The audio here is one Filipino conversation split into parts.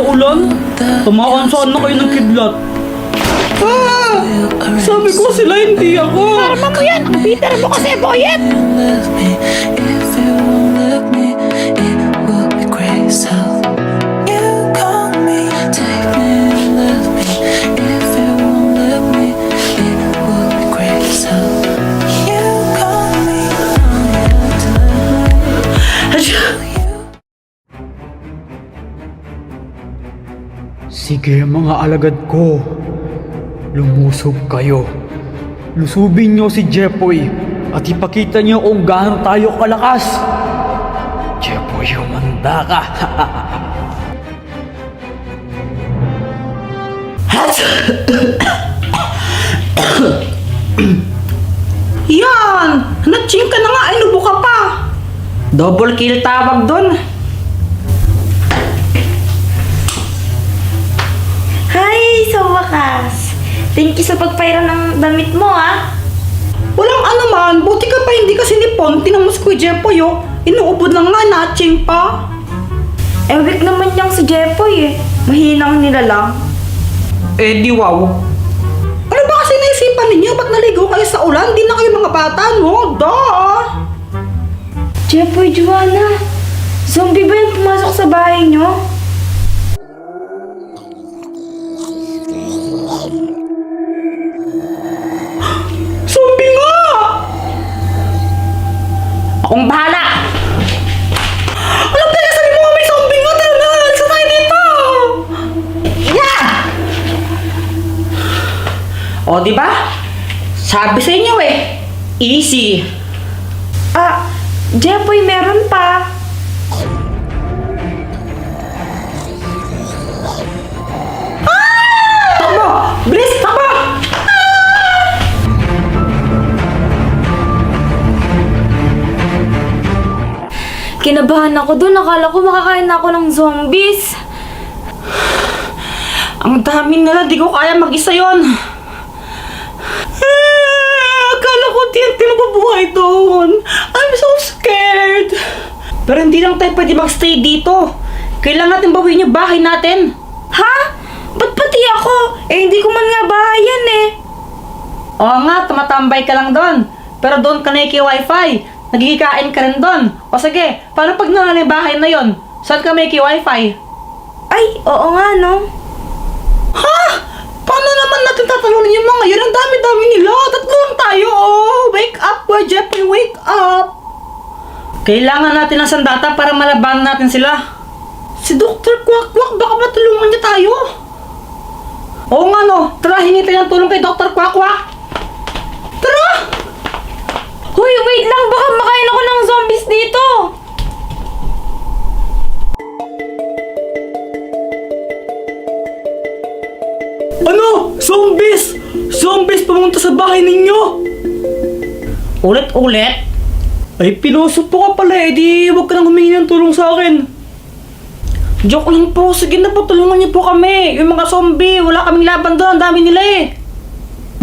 sa ulan. Tumakan saan na kayo ng kidlat. Ah! Sabi ko sila, hindi ako. Karma mo yan! Peter mo kasi, boyet! Sige mga alagad ko, lumusog kayo. Lusubin niyo si Jepoy at ipakita niyo kung gaano tayo kalakas. Jepoy, humanda ka. Yan! Natching ka na nga, inubo ka pa! Double kill tawag dun. Hi! Sa wakas! Thank you sa pagpairam ng damit mo, ah! Walang anuman, buti ka pa hindi kasi nipon. Tinang mo si Kuya Jepoy, oh. Inuubod na nga, natching pa. Eh, weak naman niyang si Jepoy, eh. Mahinang nilalang. Eh, di wow. Ano ba kasi naisipan ninyo? Ba't naligaw kayo sa ulan? Di na kayo mga bata, no? Duh! Jepoy, Joanna! Zombie ba yung pumasok sa bahay niyo? Zombie nga! Akong bahala! Alam tayo, sabi mo nga may zombie nga! Tara na! Alisa tayo dito! Yeah! O, diba? Sabi sa inyo eh. Easy. Ah, Jepoy, meron pa. Takbo! Bilis! Takbo! Kinabahan ako dun. Akala ko makakain na ako ng zombies. Ang dami nila, di ko kaya mag-isa yun. Akala ko TNT na mabubuhay doon. I'm so scared. Pero hindi lang tayo pwede magstay dito. Kailangan natin bawiin yung bahay natin. Ha? Ba't pati ako? Eh, hindi ko man nga bahay yan, eh. Oo nga, tumatambay ka lang doon. Pero doon ka na wifi. Nagkikain ka rin doon. O sige, paano pag nangyari yung bahay na yon? Saan ka may wifi? Ay, oo nga, no? Ha? Paano naman natin tatalunin yung mga yun? Ang dami-dami nila. Tatlo lang tayo, oh. Wake up, Kuya Jeffrey, wake up. Kailangan natin ng sandata para malabanan natin sila. Si Dr. Quack-Quack, baka matulungan niya tayo. Oo nga, no. Tara, hingi tayo ng tulong kay Dr. Quack-Quack. Tara! Hoy, wait lang! Baka makain ako ng zombies dito! Ano? Zombies! Zombies pumunta sa bahay ninyo! Ulit-ulit? Ay, pinuso po ka pala eh. Di huwag ka nang humingi ng tulong sa akin. Joke lang po. Sige na po, tulungan niyo po kami. Yung mga zombie, wala kaming laban doon. Ang dami nila eh.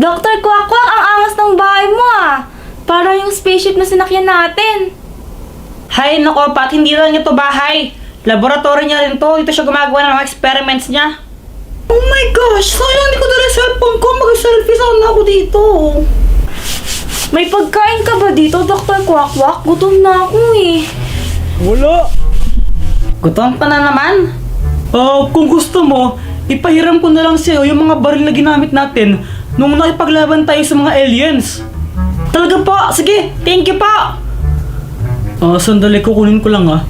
Dr. Quack-Quack, ang angas ng bahay mo, ah! Parang yung spaceship na sinakyan natin. Hay, nako, Pat, hindi lang ito bahay. Laboratory niya rin to. Dito siya gumagawa ng mga experiments niya. Oh my gosh! Sayang, hindi ko dala yung cellphone ko. Mag-selfie sana ako dito. May pagkain ka ba dito, Dr. Quack-Quack? Gutom na ako, eh. Wala. Gutom ka na naman? Kung gusto mo, ipahiram ko na lang sa'yo yung mga baril na ginamit natin nung nakipaglaban tayo sa mga aliens. Talaga po? Sige, thank you po. Sandali, kukunin ko lang ah.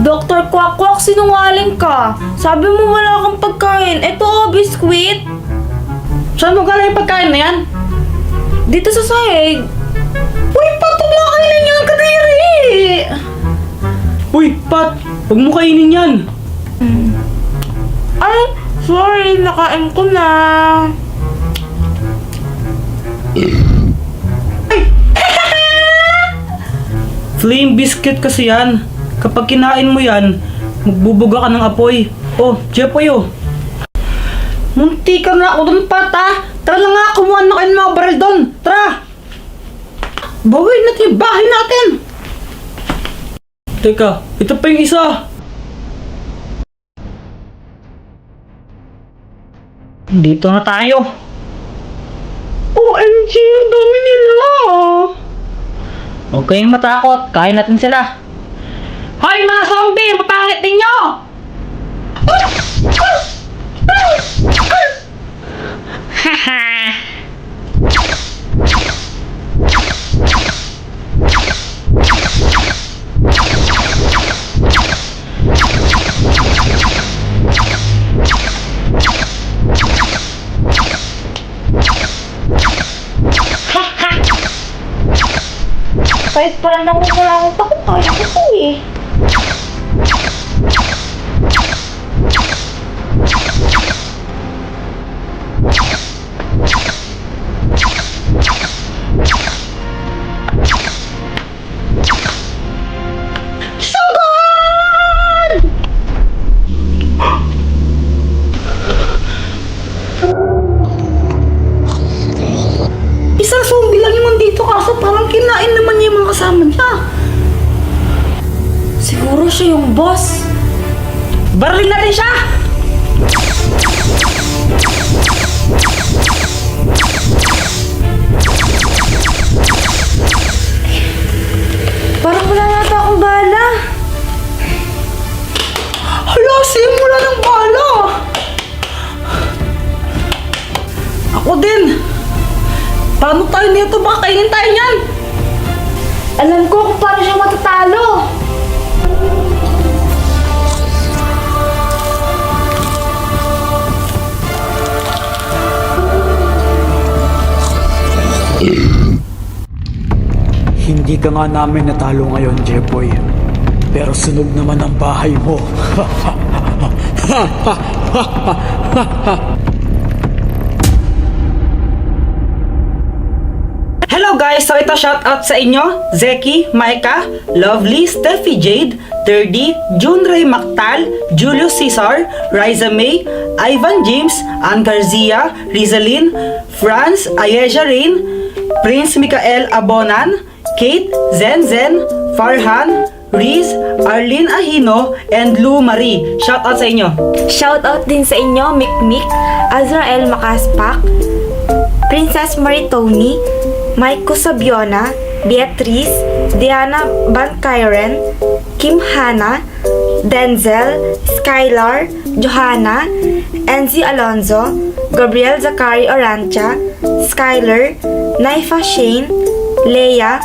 Dr. Quack-Quack, sinungaling ka. Sabi mo wala kang pagkain. Eto, oh, biskwit. Saan mo galing yung pagkain na yan? Dito sa sahig. Uy, Pat, huwag mo kainin yan, kadiri! Uy, Pat! Huwag mo kainin yan! Ay, sorry, nakain ko na. Flame biscuit kasi yan. Kapag kinain mo yan, magbubuga ka ng apoy. Oh, Jepoy oh. Munti ka na ako dun, Pat, ha? Tara na nga, kumuha na kayo ng mga baril dun. Tara! Bawin natin yung bahay natin. Teka, ito pa yung isa. Dito na tayo. OMG, ang dami nila. Huwag kayong matakot. Kaya natin sila. Hoy mga zombie! Mapangit ninyo! Haha! Kahit parang namumula akong takot, kaya ko to eh. Isang zombie lang yung nandito kaso parang kinain naman niya yung mga kasama niya. Siguro siya yung boss. Baralin natin siya! Parang wala nata akong bala. Hala, Sim, wala ng bala! Ako din! Paano tayo nito? Baka kainin tayo niyan! Alam ko kung paano siya matatalo. Hindi ka nga namin natalo ngayon, Jepoy. Pero sunog naman ang bahay mo. Hello guys! So ito shoutout sa inyo, Zeki, Maika, Lovely, Steffi Jade, 30, Junray Mactal, Julius Cesar, Riza May, Ivan James, Ann Garcia, Rizalyn, Franz, Ayeja Rain, Prince Mikael Abonan, Kate, Zen, Farhan, Riz, Arlene Ahino, and Lou Marie. Shoutout sa inyo. Shoutout din sa inyo, Mikmik, Azrael Makaspak, Princess Maritoni, Maiko Sabiona, Beatrice, Diana Bancairen, Kim Hana, Denzel, Skylar, Johanna, Enzi Alonzo, Gabriel Zakari Orancha, Skyler, Naifa Shane, Leia,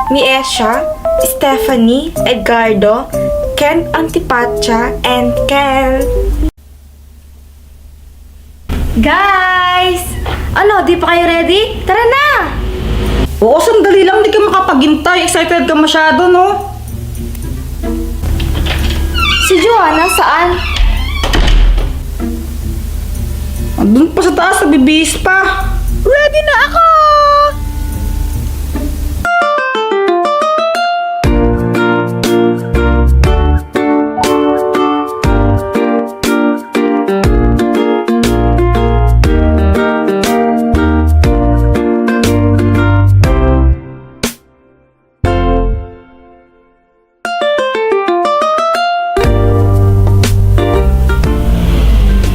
Miesha, Stephanie, Edgardo, Ken Antipacha, and Ken. Guys! Ano, di pa kayo ready? Tara na! Oo, sandali lang, di ka makapaghintay. Excited ka masyado, no? Si Joanna, saan? Andun pa sa taas, nabibihis pa. Ready na ako!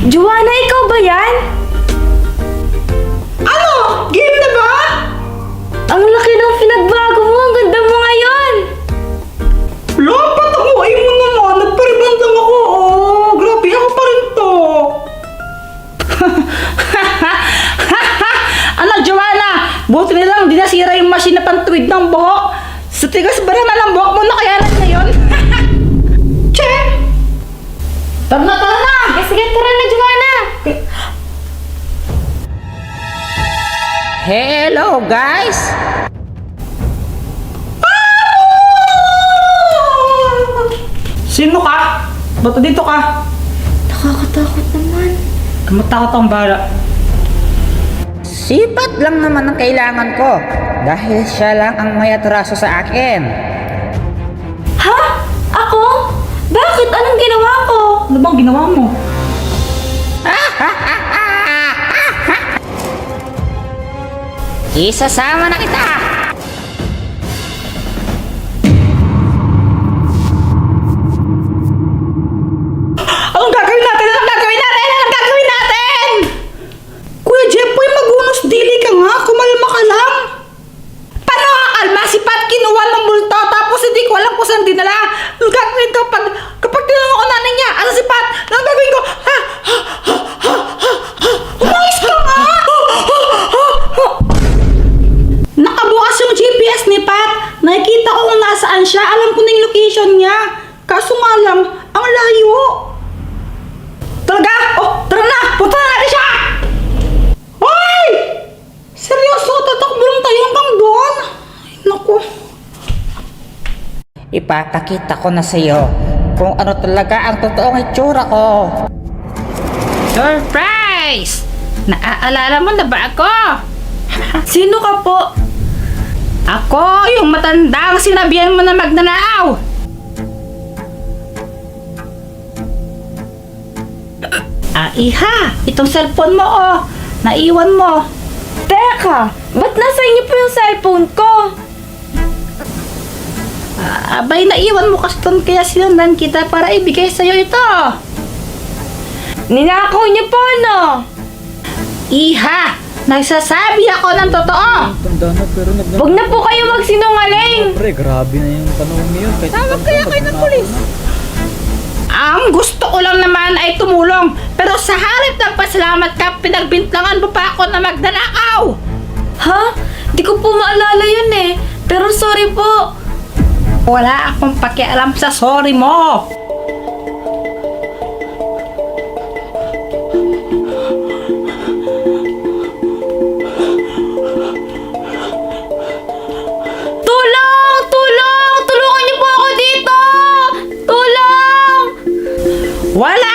Joanna, ikaw ba yan? Ano? Game na ba? Ang laki ng pinagbago mo, ang ganda mo ngayon! Lapat ako, ay mo naman. Nagpariband lang ako, oh. Grabe, ako pa rin to. Ano, Joanna? Buti na lang, di nasira yung machine na pantuwid ng buhok. Sa tigas ba naman ang buhok mo nakayanan ngayon? Che! Tara na! Sige, tara na, Joanna! Hello, guys! Sino ka? Ba't dito ka? Nakakatakot naman. Kamatakot ang bala. Sipat lang naman ang kailangan ko dahil siya lang ang may atraso sa akin. Ha? Ako? Bakit? Anong ginawa ko? Ano bang ginawa mo? Isasama na kita! Anong gagawin natin? Anong gagawin natin? Anong gagawin natin? Ano gagawin ko kapag tinanong ko nanay niya? Ano si Pat? Ano gagawin ko? Ha? Umayos ka nga! Nakabukas yung GPS ni Pat. Nakikita ko kung nasaan siya. Alam ko na yung location niya. Kaso nga lang, ang layo. Talaga? Oh, tara na! Punta na natin siya! Hoy! Seryoso, tatakbo lang tayo hanggang doon. Ay, naku. Ipapakita ko na sa iyo kung ano talaga ang totoong itsura ko. Surprise! Naaalala mo na ba ako? Sino ka po? Ako, yung matandang sinabihan mo na magnanaaw. Iha, itong cellphone mo naiwan mo. Teka, ba't nasa inyo po yung cellphone ko? Abay, naiwan mo kasi doon kaya sinundan kita para ibigay sa'yo ito. Ninakaw niyo po, no? Iha, nagsasabi ako ng totoo. Tanda na pero Huwag na po kayo magsinungaling! Pre, grabe na yung tanong niyo. Tawag kaya kayo ng pulis. Ang gusto ko lang naman ay tumulong. Pero sa halip ng pasalamat ka, pinagbintlangan mo pa ako na magnanakaw. Ha? Di ko po maalala yun eh. Pero sorry po. Wala akong pakialam sa sorry mo. Tulong! Tulong! Tulungan niyo po ako dito! Tulong! Wala